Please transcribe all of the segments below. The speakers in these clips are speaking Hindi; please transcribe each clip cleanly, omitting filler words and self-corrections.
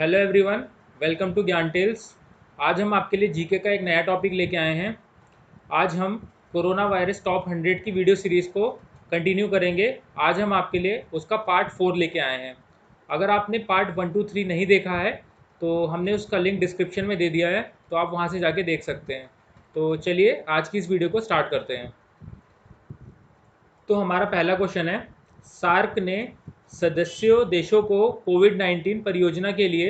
हेलो एवरीवन, वेलकम टू ज्ञान टेल्स। आज हम आपके लिए जीके का एक नया टॉपिक लेके आए हैं। आज हम कोरोना वायरस टॉप 100 की वीडियो सीरीज़ को कंटिन्यू करेंगे। आज हम आपके लिए उसका पार्ट 4 लेके आए हैं। अगर आपने पार्ट 1, 2, 3 नहीं देखा है तो हमने उसका लिंक डिस्क्रिप्शन में दे दिया है, तो आप वहाँ से जाके देख सकते हैं। तो चलिए आज की इस वीडियो को स्टार्ट करते हैं। तो हमारा पहला क्वेश्चन है, सार्क ने सदस्यों देशों को कोविड-19 परियोजना के लिए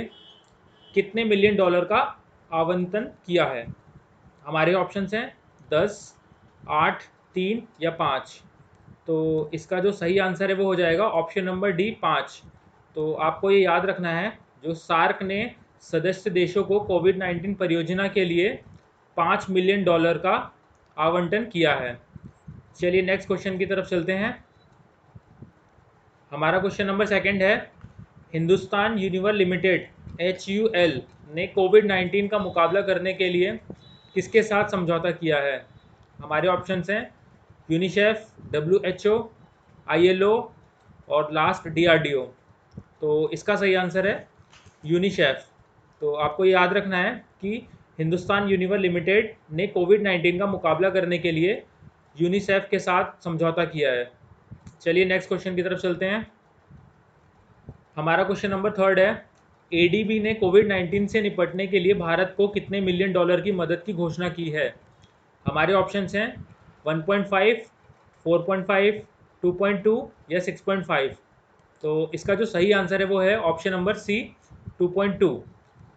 कितने मिलियन डॉलर का आवंटन किया है। हमारे ऑप्शंस हैं 10, 8, 3 या 5। तो इसका जो सही आंसर है वो हो जाएगा ऑप्शन नंबर डी, 5। तो आपको ये याद रखना है, जो सार्क ने सदस्य देशों को कोविड-19 परियोजना के लिए 5 मिलियन डॉलर का आवंटन किया है। चलिए नेक्स्ट क्वेश्चन की तरफ चलते हैं। हमारा क्वेश्चन नंबर सेकंड है, हिंदुस्तान यूनिवर लिमिटेड HUL ने कोविड-19 का मुकाबला करने के लिए किसके साथ समझौता किया है। हमारे ऑप्शंस हैं यूनिसेफ, WHO, ILO और लास्ट DRDO। तो इसका सही आंसर है यूनिसेफ। तो आपको ये याद रखना है कि हिंदुस्तान यूनिवर लिमिटेड ने कोविड-19 का मुकाबला करने के लिए यूनिसेफ के साथ समझौता किया है। चलिए नेक्स्ट क्वेश्चन की तरफ चलते हैं। हमारा क्वेश्चन नंबर थर्ड है, ADB ने कोविड-19 से निपटने के लिए भारत को कितने मिलियन डॉलर की मदद की घोषणा की है। हमारे ऑप्शंस हैं 1.5, 4.5, 2.2 या 6.5। तो इसका जो सही आंसर है वो है ऑप्शन नंबर सी, 2.2।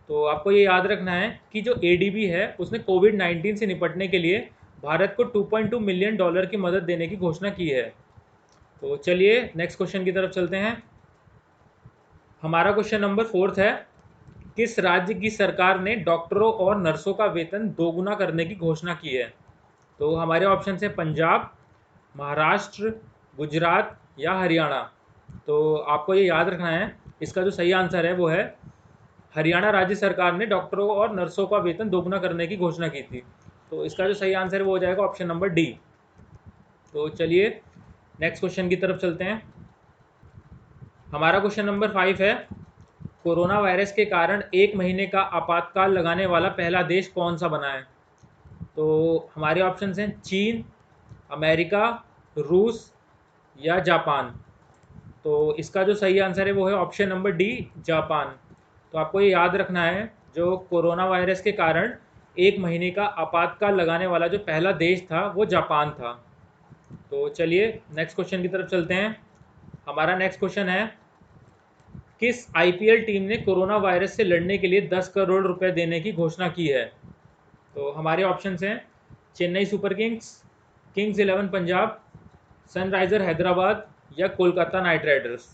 तो आपको ये याद रखना है कि जो ADB है उसने कोविड-19 से निपटने के लिए भारत को 2.2 मिलियन डॉलर की मदद देने की घोषणा की है। तो चलिए नेक्स्ट क्वेश्चन की तरफ चलते हैं। हमारा क्वेश्चन नंबर फोर्थ है, किस राज्य की सरकार ने डॉक्टरों और नर्सों का वेतन दोगुना करने की घोषणा की है। तो हमारे ऑप्शन है पंजाब, महाराष्ट्र, गुजरात या हरियाणा। तो आपको ये याद रखना है, इसका जो सही आंसर है वो है हरियाणा राज्य सरकार ने डॉक्टरों और नर्सों का वेतन दोगुना करने की घोषणा की थी। तो इसका जो सही आंसर है वो हो जाएगा ऑप्शन नंबर डी। तो चलिए नेक्स्ट क्वेश्चन की तरफ चलते हैं। हमारा क्वेश्चन नंबर 5 है, कोरोना वायरस के कारण 1 महीने का आपातकाल लगाने वाला पहला देश कौन सा बना है। तो हमारे ऑप्शंस हैं चीन, अमेरिका, रूस या जापान। तो इसका जो सही आंसर है वो है ऑप्शन नंबर डी, जापान। तो आपको ये याद रखना है, जो कोरोना वायरस के कारण 1 महीने का आपातकाल लगाने वाला जो पहला देश था वो जापान था। तो चलिए नेक्स्ट क्वेश्चन की तरफ चलते हैं। हमारा नेक्स्ट क्वेश्चन है, किस IPL टीम ने कोरोना वायरस से लड़ने के लिए 10 करोड़ रुपए देने की घोषणा की है। तो हमारे ऑप्शंस हैं Chennai super Kings, Kings 11 Punjab, Sunriser Hyderabad या कोलकाता नाइट राइडर्स।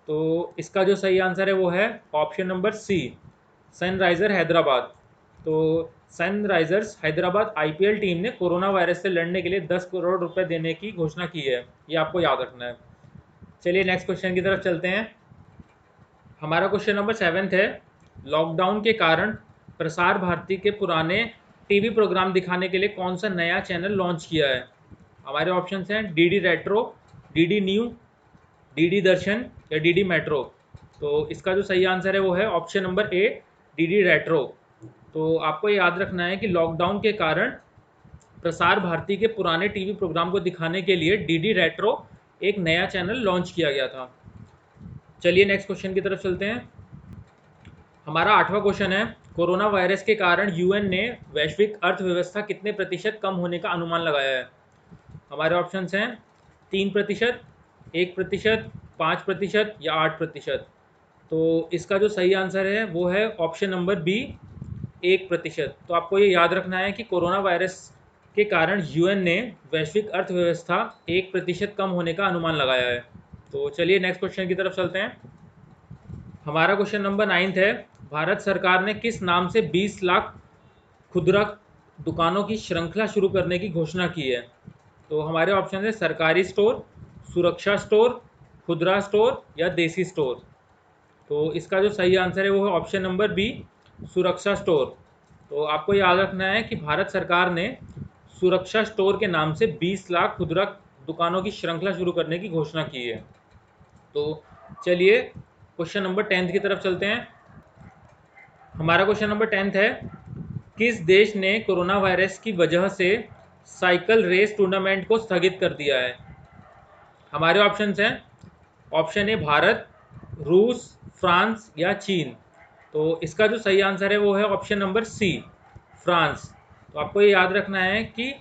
तो इसका जो सही आंसर है वो है option number C, Sunriser Hyderabad. तो सनराइज़र्स हैदराबाद IPL टीम ने कोरोना वायरस से लड़ने के लिए 10 करोड़ रुपए देने की घोषणा की है, ये आपको याद रखना है। चलिए नेक्स्ट क्वेश्चन की तरफ चलते हैं। हमारा क्वेश्चन नंबर 7 है, लॉकडाउन के कारण प्रसार भारती के पुराने टीवी प्रोग्राम दिखाने के लिए कौन सा नया चैनल लॉन्च किया है। हमारे ऑप्शंस हैं DD retro, DD new, DD दर्शन या DD मेट्रो। तो इसका जो सही आंसर है वो है option number A, DD retro. तो आपको ये याद रखना है कि लॉकडाउन के कारण प्रसार भारती के पुराने टीवी प्रोग्राम को दिखाने के लिए DD रेट्रो एक नया चैनल लॉन्च किया गया था। चलिए नेक्स्ट क्वेश्चन की तरफ चलते हैं। हमारा 8वां क्वेश्चन है, कोरोना वायरस के कारण UN ने वैश्विक अर्थव्यवस्था कितने प्रतिशत कम होने का अनुमान लगाया है। हमारे ऑप्शंस हैं 3%, 1%, 5% या 8%। तो इसका जो सही आंसर है वो है ऑप्शन नंबर बी, 1%। तो आपको ये याद रखना है कि कोरोना वायरस के कारण UN ने वैश्विक अर्थव्यवस्था 1% कम होने का अनुमान लगाया है। तो चलिए नेक्स्ट क्वेश्चन की तरफ चलते हैं। हमारा क्वेश्चन नंबर 9 है, भारत सरकार ने किस नाम से 20 लाख खुदरा दुकानों की श्रृंखला शुरू करने की घोषणा की है। तो हमारे ऑप्शन है सरकारी स्टोर, सुरक्षा स्टोर, खुदरा स्टोर या देसी स्टोर। तो इसका जो सही आंसर है वो है ऑप्शन नंबर बी, सुरक्षा स्टोर। तो आपको याद रखना है कि भारत सरकार ने सुरक्षा स्टोर के नाम से 20 लाख खुदरा दुकानों की श्रृंखला शुरू करने की घोषणा की है। तो चलिए क्वेश्चन नंबर 10 की तरफ चलते हैं। हमारा क्वेश्चन नंबर 10 है, किस देश ने कोरोना वायरस की वजह से साइकिल रेस टूर्नामेंट को स्थगित कर दिया है? हमारे ऑप्शंस हैं, ऑप्शन ए भारत, रूस, फ्रांस या चीन। तो इसका जो सही आंसर है वो है ऑप्शन नंबर सी, फ्रांस। तो आपको ये याद रखना है कि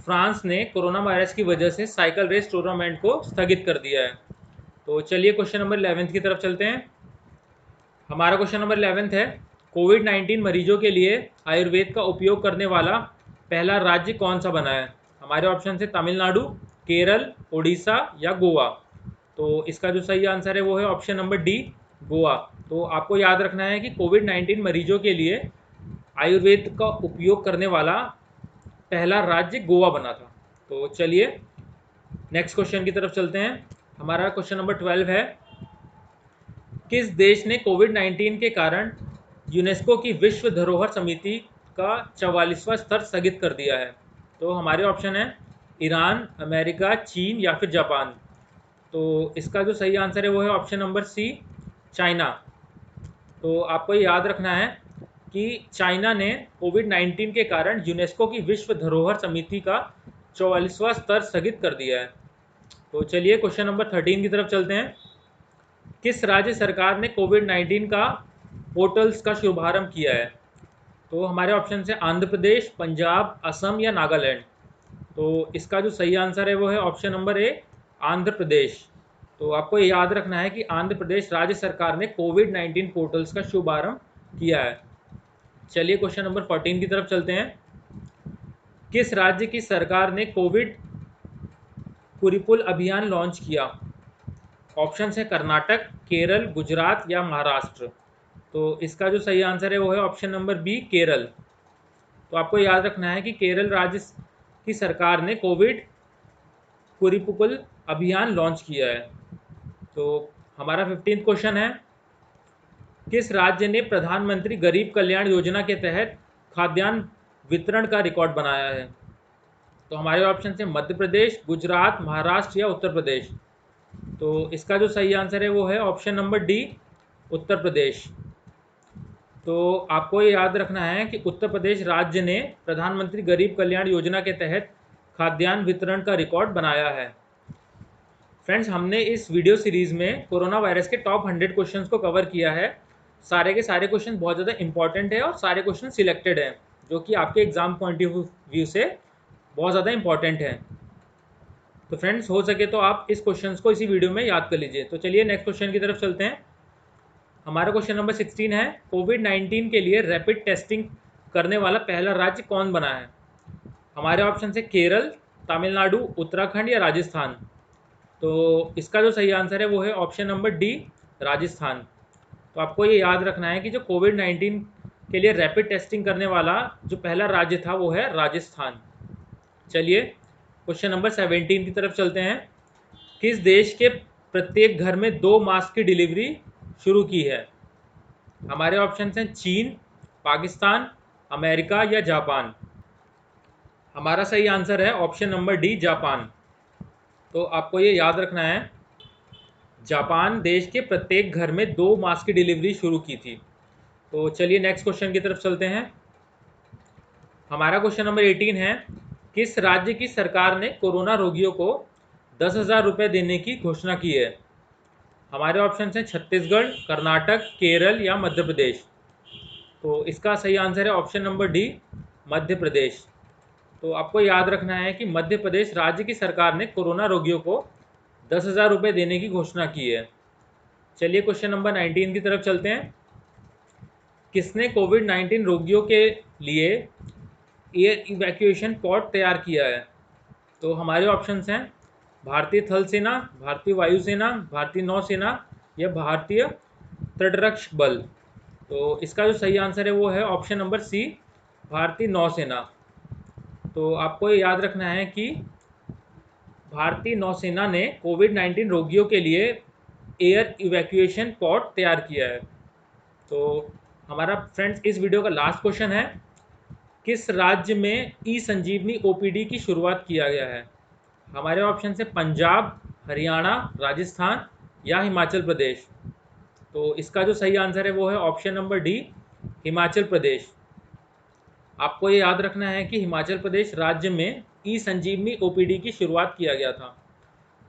फ्रांस ने कोरोना वायरस की वजह से साइकिल रेस टूर्नामेंट को स्थगित कर दिया है। तो चलिए क्वेश्चन नंबर 11 की तरफ चलते हैं। हमारा क्वेश्चन नंबर 11 है, कोविड-19 मरीजों के लिए आयुर्वेद का उपयोग करने वाला पहला राज्य कौन सा बना है? हमारे ऑप्शन है तमिलनाडु, केरल, उड़ीसा या गोवा। तो इसका जो सही आंसर है वो है ऑप्शन नंबर डी, गोवा। तो आपको याद रखना है कि कोविड-19 मरीजों के लिए आयुर्वेद का उपयोग करने वाला पहला राज्य गोवा बना था। तो चलिए नेक्स्ट क्वेश्चन की तरफ चलते हैं। हमारा क्वेश्चन नंबर 12 है, किस देश ने कोविड-19 के कारण यूनेस्को की विश्व धरोहर समिति का 44वां स्तर स्थगित कर दिया है? तो हमारे ऑप्शन है ईरान, अमेरिका, चीन या फिर जापान। तो इसका जो सही आंसर है वो है ऑप्शन नंबर सी, चाइना। तो आपको ये याद रखना है कि चाइना ने कोविड-19 के कारण यूनेस्को की विश्व धरोहर समिति का 44वां स्तर स्थगित कर दिया है। तो चलिए क्वेश्चन नंबर 13 की तरफ चलते हैं। किस राज्य सरकार ने कोविड-19 का पोर्टल्स का शुभारंभ किया है? तो हमारे ऑप्शन है आंध्र प्रदेश, पंजाब, असम या नागालैंड। तो इसका जो सही आंसर है वो है option number A, Andhra Pradesh. तो आपको ये याद रखना है कि आंध्र प्रदेश राज्य सरकार ने कोविड-19 पोर्टल्स का शुभारंभ किया है। चलिए क्वेश्चन नंबर 14 की तरफ चलते हैं। किस राज्य की सरकार ने कोविड कुरिपुल अभियान लॉन्च किया? ऑप्शन है कर्नाटक, केरल, गुजरात या महाराष्ट्र। तो इसका जो सही आंसर है वो है ऑप्शन नंबर बी, केरल। तो आपको याद रखना है कि केरल राज्य की सरकार ने कोविड कुरिपुल अभियान लॉन्च किया है। तो हमारा 15th क्वेश्चन है, किस राज्य ने प्रधानमंत्री गरीब कल्याण योजना के तहत खाद्यान्न वितरण का रिकॉर्ड बनाया है? तो हमारे ऑप्शन है मध्य प्रदेश, गुजरात, महाराष्ट्र या उत्तर प्रदेश। तो इसका जो सही आंसर है वो है option number D, Uttar Pradesh. तो आपको ये याद रखना है कि उत्तर प्रदेश राज्य ने प्रधानमंत्री गरीब कल्याण योजना के तहत खाद्यान्न वितरण का रिकॉर्ड बनाया है। फ्रेंड्स, हमने इस वीडियो सीरीज़ में कोरोना वायरस के टॉप 100 क्वेश्चंस को कवर किया है। सारे के सारे क्वेश्चन बहुत ज़्यादा इंपॉर्टेंट है और सारे क्वेश्चन सिलेक्टेड हैं जो कि आपके एग्जाम पॉइंट ऑफ व्यू से बहुत ज़्यादा इंपॉर्टेंट है। तो फ्रेंड्स, हो सके तो आप इस क्वेश्चंस को इसी वीडियो में याद कर लीजिए। तो चलिए नेक्स्ट क्वेश्चन की तरफ चलते हैं। हमारा क्वेश्चन नंबर 16 है, कोविड-19 के लिए रैपिड टेस्टिंग करने वाला पहला राज्य कौन बना है? हमारे ऑप्शन है केरल, तमिलनाडु, उत्तराखंड या राजस्थान। तो इसका जो सही आंसर है वो है ऑप्शन नंबर डी, राजस्थान। तो आपको ये याद रखना है कि जो कोविड-19 के लिए रैपिड टेस्टिंग करने वाला जो पहला राज्य था वो है राजस्थान। चलिए क्वेश्चन नंबर 17 की तरफ चलते हैं। किस देश के प्रत्येक घर में 2 मास्क की डिलीवरी शुरू की है? हमारे ऑप्शन हैं चीन, पाकिस्तान, अमेरिका या जापान। हमारा सही आंसर है ऑप्शन नंबर डी, जापान। तो आपको ये याद रखना है, जापान देश के प्रत्येक घर में 2 मास्क की डिलीवरी शुरू की थी। तो चलिए नेक्स्ट क्वेश्चन की तरफ चलते हैं। हमारा क्वेश्चन नंबर 18 है, किस राज्य की सरकार ने कोरोना रोगियों को 10,000 रुपये देने की घोषणा की है? हमारे ऑप्शन हैं छत्तीसगढ़, कर्नाटक, केरल या मध्य प्रदेश। तो इसका सही आंसर है option number D, Madhya Pradesh. तो आपको याद रखना है कि मध्य प्रदेश राज्य की सरकार ने कोरोना रोगियों को 10,000 रुपये देने की घोषणा की है। चलिए क्वेश्चन नंबर 19 की तरफ चलते हैं। किसने कोविड-19 रोगियों के लिए एयर इवैक्यूएशन पॉड तैयार किया है? तो हमारे ऑप्शंस हैं भारतीय थल सेना, भारतीय वायुसेना, भारतीय नौसेना या भारतीय तटरक्षक बल। तो इसका जो सही आंसर है वो है ऑप्शन नंबर सी, भारतीय नौसेना। तो आपको ये याद रखना है कि भारतीय नौसेना ने कोविड-19 रोगियों के लिए एयर इवैक्यूएशन पॉड तैयार किया है। तो हमारा फ्रेंड्स इस वीडियो का लास्ट क्वेश्चन है, किस राज्य में ई संजीवनी ओपीडी की शुरुआत किया गया है? हमारे ऑप्शन है पंजाब, हरियाणा, राजस्थान या हिमाचल प्रदेश। तो इसका जो सही आंसर है वो है option number D, Himachal Pradesh. आपको ये याद रखना है कि हिमाचल प्रदेश राज्य में ई संजीवनी ओपीडी की शुरुआत किया गया था।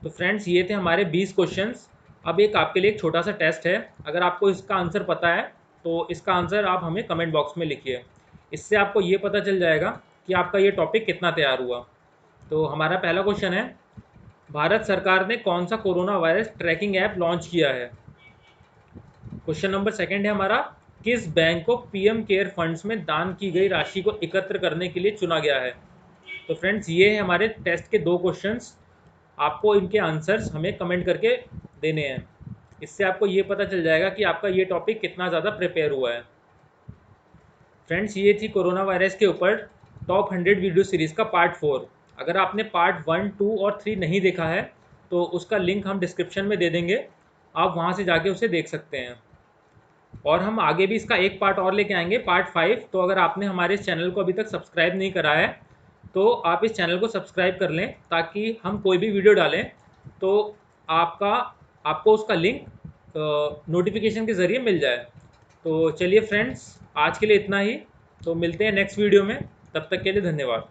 तो फ्रेंड्स, ये थे हमारे 20 क्वेश्चंस। अब एक आपके लिए एक छोटा सा टेस्ट है, अगर आपको इसका आंसर पता है तो इसका आंसर आप हमें कमेंट बॉक्स में लिखिए। इससे आपको ये पता चल जाएगा कि आपका ये टॉपिक कितना तैयार हुआ। तो हमारा पहला क्वेश्चन है, भारत सरकार ने कौन सा corona virus tracking app launch किया है। क्वेश्चन नंबर सेकंड है हमारा, किस बैंक को पीएम केयर फंड्स में दान की गई राशि को एकत्र करने के लिए चुना गया है। तो फ्रेंड्स, ये है हमारे टेस्ट के 2 क्वेश्चंस। आपको इनके आंसर्स हमें कमेंट करके देने हैं। इससे आपको ये पता चल जाएगा कि आपका ये टॉपिक कितना ज़्यादा प्रिपेयर हुआ है। फ्रेंड्स, ये थी कोरोना वायरस के ऊपर टॉप 100 वीडियो सीरीज़ का पार्ट 4। अगर आपने पार्ट 1, 2 और 3 नहीं देखा है तो उसका लिंक हम डिस्क्रिप्शन में दे देंगे, आप वहाँ से जाके उसे देख सकते हैं। और हम आगे भी इसका एक पार्ट और लेके आएंगे, पार्ट 5। तो अगर आपने हमारे इस चैनल को अभी तक सब्सक्राइब नहीं करा है तो आप इस चैनल को सब्सक्राइब कर लें, ताकि हम कोई भी वीडियो डालें तो आपको उसका लिंक नोटिफिकेशन के ज़रिए मिल जाए। तो चलिए फ्रेंड्स, आज के लिए इतना ही। तो मिलते हैं नेक्स्ट वीडियो में, तब तक के लिए धन्यवाद।